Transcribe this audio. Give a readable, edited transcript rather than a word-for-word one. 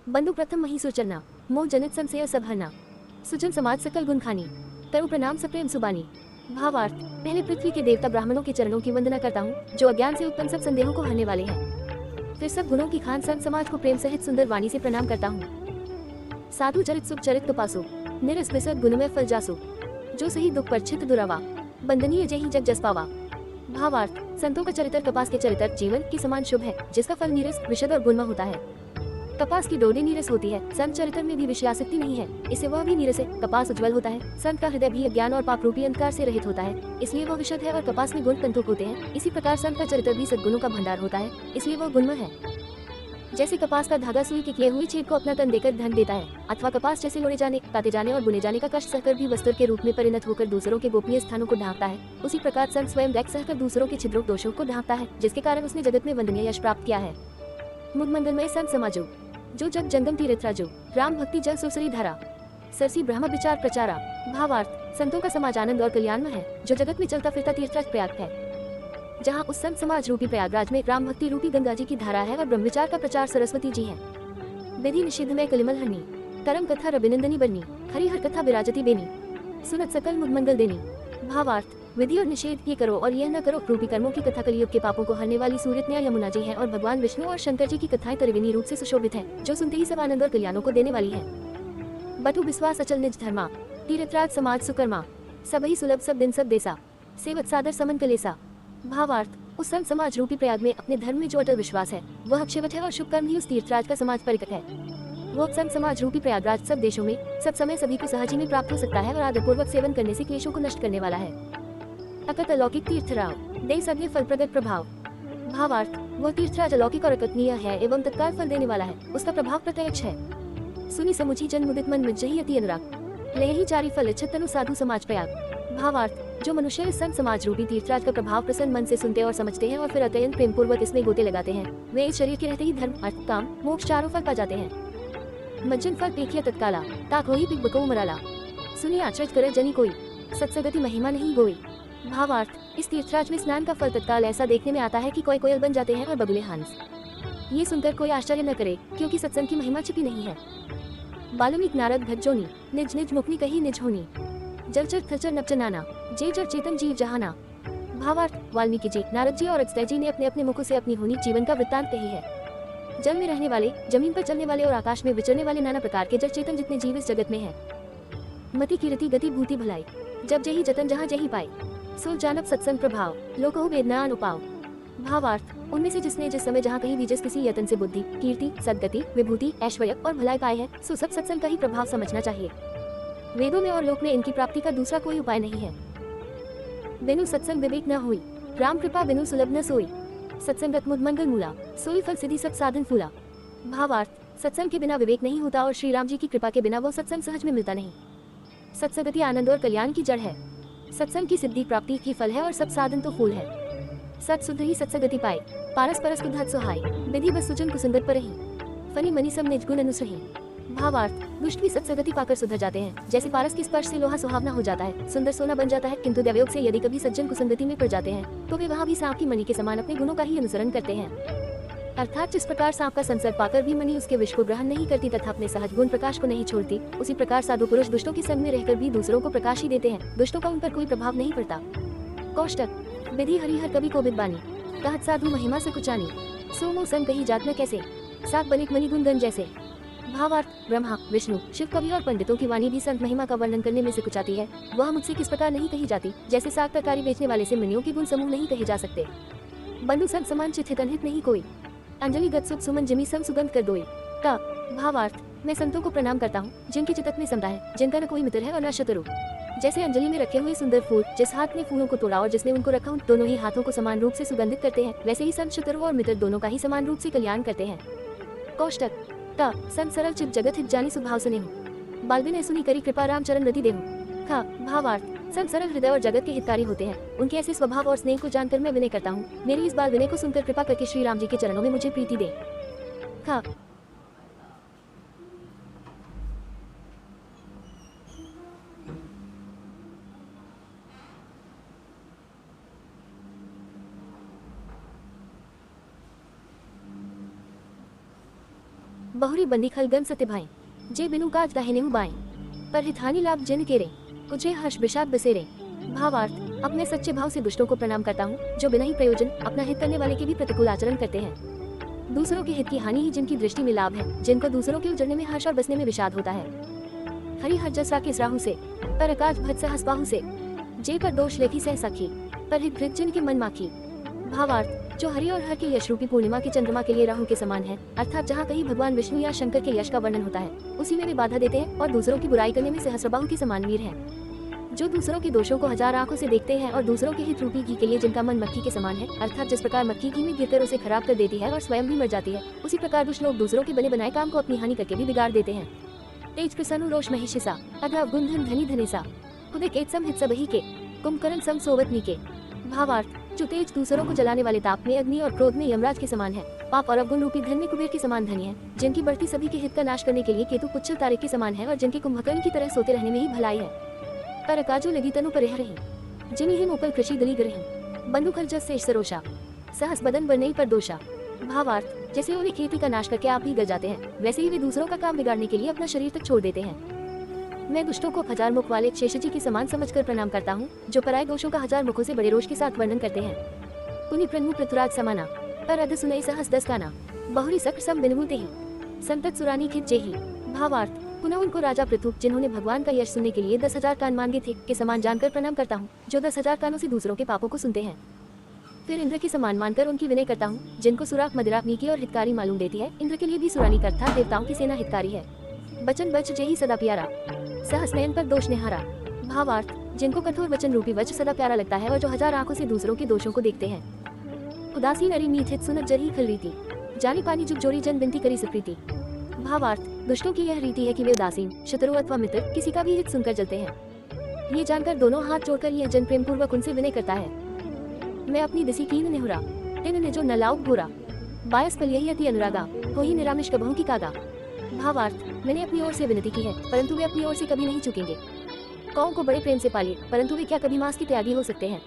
बंधु प्रथम मही सुचरना, मोह जनित संशय सभरना, सुजन समाज सकल गुण खानी, तरु प्रणाम सप्रेम सुबानी। भावार्थ, पहले पृथ्वी के देवता ब्राह्मणों के चरणों की वंदना करता हूँ, जो अज्ञान से उत्पन्न सब संदेहों को हरने वाले हैं। फिर सब गुणों की खान संत समाज को प्रेम सहित सुंदर वाणी से प्रणाम करता हूँ। साधु चरित सुख चरित तुपासो, निरस विसर्ग गुण में फल जासो, जो सही दुख पर छित दुरावा, बंदनीय जही जग जस पावा। भावार्थ, संतों का चरित्र कपास के चरित्र जीवन के समान शुभ है, जिसका फल नीरस विशद और गुणमय होता है। कपास की डोरी नीरस होती है, संत चरित्र में भी विषयासक्ति नहीं है, इससे वह भी नीरस है। कपास उज्जवल होता है, संत का हृदय भी अज्ञान और पाप रूपी अंधकार से रहित होता है, इसलिए वह विशद है और कपास में गुण कंटुक होते हैं। इसी प्रकार संत का चरित्र भी सद्गुणों का भंडार होता है, इसलिए वह गुणमय है। जैसे कपास का धागा सुई के किए हुए छेद को अपना तन देकर धन देता है, अथवा कपास जैसे लोड़े जाने, काटे जाने और बुने जाने का कष्ट सहकर भी वस्त्र के रूप में परिणत होकर दूसरों के गोपनीय स्थानों को ढांकता है, उसी प्रकार संत स्वयं रैक सहकर दूसरों के छिद्रों दोषों को ढांकता है, जिसके कारण उसने जगत में वंदनीय यश प्राप्त किया है। मुखमंडल में संत समाजो, जो जग जंगम तीर्थराजो, राम भक्ति जल सुसरी धारा, सरसी ब्रह्म विचार प्रचारा। भावार्थ, संतों का समाज आनंद और कल्याणमय है, जो जगत में चलता फिरता तीर्थराज प्रयाग है, जहाँ उस संत समाज रूपी प्रयागराज में राम भक्ति रूपी गंगा जी की धारा है और ब्रह्म विचार का प्रचार सरस्वती जी है। विधि निषिद्ध में कलिमल हरनी, करम कथा रविनंदनी बरनी, हरिहर कथा विराजती बेनी, सुनत सकल मुखमंगल देनी। भावार्थ, विधि और निषेध ये करो और यह न करो रूपी कर्मों की कथा कलियुग के पापों को हरने वाली सूर्यज्ञा यमुना जी है, और भगवान विष्णु और शंकर जी की कथाएं त्रिवेणी रूप से सुशोभित है, जो सुनते ही सब आनंद और कल्याणों को देने वाली है। बटु विश्वास अचल निज धर्मा, तीर्थराज समाज सुकर्मा, सबही सुलभ सब दिन सब देसा, सेवत सादर समन कलेसा। भावार्थ, उस संत समाज रूपी प्रयाग में अपने धर्म में जो अटल विश्वास है, वह अक्षयवट है और शुभ कर्म ही उस तीर्थराज का समाज परिकट है। वो संत समाज रूपी प्रयागराज सब देशों में सब समय सभी को सहज ही में प्राप्त हो सकता है और आदरपूर्वक सेवन करने से क्लेशों को नष्ट करने वाला है। अकत अलौकिक तीर्थराव, दे सद्य फल प्रगट प्रभाव। भावार्थ, वह तीर्थराज अलौकिक और अकथनीय है एवं तत्काल फल देने वाला है, उसका प्रभाव प्रत्यक्ष है। सुनी समुची जन मुदित मन मिज्जहि अति अनुराग, ले ही चारि फल इच्छत तनु साधु समाज प्रयाग। भावार्थ, जो मनुष्य इस संत समाज रूपी तीर्थराज का प्रभाव प्रसन्न मन से सुनते और समझते हैं और फिर अत्यंत प्रेम पूर्वक इसमें गोते लगाते हैं, वे इस शरीर के रहते ही धर्म अर्थ काम मोक्ष चारों फल पा जाते हैं। मज्जन फल पेखिया तत्काला, ताक होई पिक बको मराला, सुनी आचरज करे जनी कोई, सत्सगति महिमा नहीं गोई। भावार्थ, इस तीर्थराज में स्नान का फल तत्काल ऐसा देखने में आता है कि कोई कोयल बन जाते हैं और बगुले हंस। ये सुनकर कोई आश्चर्य न करे, क्योंकि सत्संग की महिमा छिपी नहीं है। बाल्मीक नारद भज्जोनी, निज निज मुखनी कही निज होनी, जलचर थलचर नपचनाना, जे जड़ चेतन जीव जहाना। भावार्थ, वाल्मीकि जी, नारद जी और अगस्त्य जी ने अपने अपने मुखों से अपनी होनी जीवन का वृत्तांत कही है। जल में रहने वाले, जमीन पर चलने वाले और आकाश में विचरने वाले नाना प्रकार के जड़ चेतन जितने जीव इस जगत में हैं। मति कीरति गति भूति भलाई, जब जही जतन जहाँ जही पाई, सो जानब सत्संग प्रभाव, लोको वेदना अनुपाव। भावार्थ, उनमें से जिसने जिस समय जहाँ कहीं भी जिस किसी यतन से बुद्धि, कीर्ति, सद्गति, विभूति, ऐश्वर्य और भलाई पाई है, सो सब सत्संग का ही प्रभाव समझना चाहिए। वेदों में और लोक में इनकी प्राप्ति का दूसरा कोई उपाय नहीं है। बिनु सत्संग विवेक न हुई, राम कृपा बिनु सुलभ न सोई, सत्संगत मुद मंगल मूला, सोई फल सिद्धि सब साधन फूला। भावार्थ, सत्संग के बिना विवेक नहीं होता और श्री राम जी की कृपा के बिना वो सत्संग सहज में मिलता नहीं। सत्संगति आनंद और कल्याण की जड़ है, सत्संग की सिद्धि प्राप्ति की फल है और सब साधन तो फूल है। सत शुद्ध ही सत्संगति पाए, पारस परस कुधात सुहाई, विधि बस सुजन कुसुंदर पर रही, फनी मनी सब निज गुण अनुसही। भावार्थ, दुष्ट भी सत्संगति पाकर सुधर जाते हैं, जैसे पारस के स्पर्श से लोहा सुहावना हो जाता है, सुंदर सोना बन जाता है, किंतु दैवयोग से यदि कभी सज्जन कुसंगति में पड़ जाते हैं, तो वे वहाँ भी सांप की मणि के समान अपने गुणों का ही अनुसरण करते हैं। अर्थात जिस प्रकार सांप का संसर्ग पाकर भी मणि उसके विष को ग्रहण नहीं करती तथा अपने सहज गुण प्रकाश को नहीं छोड़ती, उसी प्रकार साधु पुरुष दुष्टों के संग में रहकर भी दूसरों को प्रकाश ही देते हैं, दुष्टों का उन पर कोई प्रभाव नहीं पड़ता। कौष्टक, विधि हरिहर कवि को बिदबानी, कहत साधु महिमा से कुचानी, सोमो संग कही जात न कैसे, साग बनिक मणि गुण गण जैसे। भावार्थ, ब्रह्मा, विष्णु, शिव, कवि और पंडितों की वाणी भी संत महिमा का वर्णन करने में से कुचाती है, वह मुझसे किस प्रकार नहीं कही जाती, जैसे साग तरकारी बेचने वाले से मणियों के गुण समूह नहीं कहे जा सकते। बंधु संत समान चित अनहित नहीं कोई, अंजलि गत सुख सुमन जमी सम सुगंध कर दोई। का भावार्थ, मैं संतों को प्रणाम करता हूँ, जिनकी चित्त में समता है, जिनका न कोई मित्र है और न शत्रु। जैसे अंजलि में रखे हुए सुंदर फूल, जिस हाथ ने फूलों को तोड़ा और जिसने उनको रखा, उन दोनों ही हाथों को समान रूप से सुगंधित करते हैं, वैसे ही संत शत्रु और मित्र दोनों का ही समान रूप से कल्याण करते हैं। कौष्टक, का संत सरल चित जगत हित जानी सुभाव सुने हो, बाल बिन सुनी करी कृपा राम चरण रति देहु। का भावार्थ, संत सरल हृदय और जगत के हितकारी होते हैं, उनके ऐसे स्वभाव और स्नेह को जानकर मैं विनय करता हूँ, मेरी इस बाल विनय को सुनकर कृपा करके श्री राम जी के चरणों में मुझे प्रीति दे। का बहुरी बंदी खलगन सत्यभाएं जे बिनु काज दाहिने बाएं पर हितहानि लाभ जिन केरे कुचे हर्ष विषाद बसेरे। भावार्थ अपने सच्चे भाव से दुष्टों को प्रणाम करता हूँ जो बिना ही प्रयोजन अपना हित करने वाले के भी प्रतिकूल आचरण करते हैं। दूसरों के हित की हानि ही जिनकी दृष्टि में लाभ है, जिनको दूसरों के उजड़ने में हर्ष और बसने में विषाद होता है। हरि हर जसरा किस राहु से पर आकाश भज सहस बाहु से जे पर दोष लेखी सह सखी पर हित कृत जिन के मन माखी। भावार्थ जो हरि और हर के यश रूपी पूर्णिमा के चंद्रमा के लिए राहु के समान है, अर्थात जहाँ कहीं भगवान विष्णु या शंकर के यश का वर्णन होता है उसी में वे बाधा देते हैं और दूसरों की बुराई करने में सहस्रबाहु के समान वीर है। जो दूसरों के दोषों को हजार आंखों से देखते हैं और दूसरों के हित रूपी घी के लिए जिनका मन मक्खी के समान है, अर्थात जिस प्रकार मक्खी घी में गिरकर उसे खराब कर देती है और स्वयं भी मर जाती है, उसी प्रकार दुष्ट लोग दूसरों के बने बनाए काम को अपनी हानि करके भी बिगाड़ देते हैं। तेज कृसनु रोष महिषिसा अधा गुंधन धनी धनेसा खुदे केत सम हित सबही के कुंभकर्ण सम सोवतनी के। भावार्थ जो तेज दूसरों को जलाने वाले ताप में अग्नि और क्रोध में यमराज के समान है, पाप और अवगुण रूपी धन में कुबेर के समान धनी है, जिनकी बढ़ती सभी के हित का नाश करने के लिए केतु पुच्छल तारे के समान है और जिनके कुंभकर्ण की तरह सोते रहने में ही भलाई है। पर अकाजो लगी तनु पर रही जिनी हिम ऊपर कृषि दली ग्रही बंधु खर्जस से सरोषा सहस बदन बनई पर दोषा। भावार्थ जैसे उन्हें खेती का नाश करके आप भी गल जाते हैं, वैसे ही वे दूसरों का काम बिगाड़ने के लिए अपना शरीर तक छोड़ देते हैं। मैं दुष्टों को हजार मुख वाले शेषजी के समान समझकर प्रणाम करता हूँ, जो पराये दोषों का हजार मुखों से बड़े रोष के साथ वर्णन करते हैं। पुनि प्रन्मु पृथुराज समाना पर अध सुनई सहस दस काना बहुरी सक्र सम बिनमुते ही संतत सुरानी खित जेही। भावार्थ पुनः उनको राजा पृथु जिन्होंने भगवान का यश सुनने के लिए 10,000 कान मांगे थे के समान जानकर प्रणाम करता हूँ, जो 10,000 कानों से दूसरों के पापों को सुनते हैं। फिर इंद्र के समान मानकर उनकी विनय करता हूँ, जिनको सुराख मदिरा मीठी और हितकारी मालूम देती है। इंद्र के लिए भी सुरानी अर्थात देवताओं की सेना हितकारी है। बचन बच जेही सदा प्यारा सहस नयन पर दोष निहारा। भावार्थ जिनको कठोर वचन रूपी वच सदा प्यारा लगता है और जो हजार आंखों से दूसरों के दोषों को देखते हैं। उदासी नरी मीठ हित सुनत जरी खल रीति जानी पानी जुग जोड़ी जन बिनती करी सुप्रीति। भावार्थ दुष्टों की यह रीति है कि वे उदासीन शत्रु अथवा मित्र किसी का भी हित सुनकर जलते हैं। ये जानकर दोनों हाथ जोड़कर यह जन प्रेम पूर्वक उनसे विनय करता है। मैं अपनी दिसी कीन नेहुरा तिन ने जो नलाउक घोरा बायस पल यही अति अनुरागा हो ही निरामिष कबहू की कागा। भावार्थ मैंने अपनी ओर से विनती की है, परंतु वे अपनी ओर से कभी नहीं चुकेंगे। कौओं को बड़े प्रेम से पालिए, परंतु वे क्या कभी मांस के त्यागी हो सकते हैं।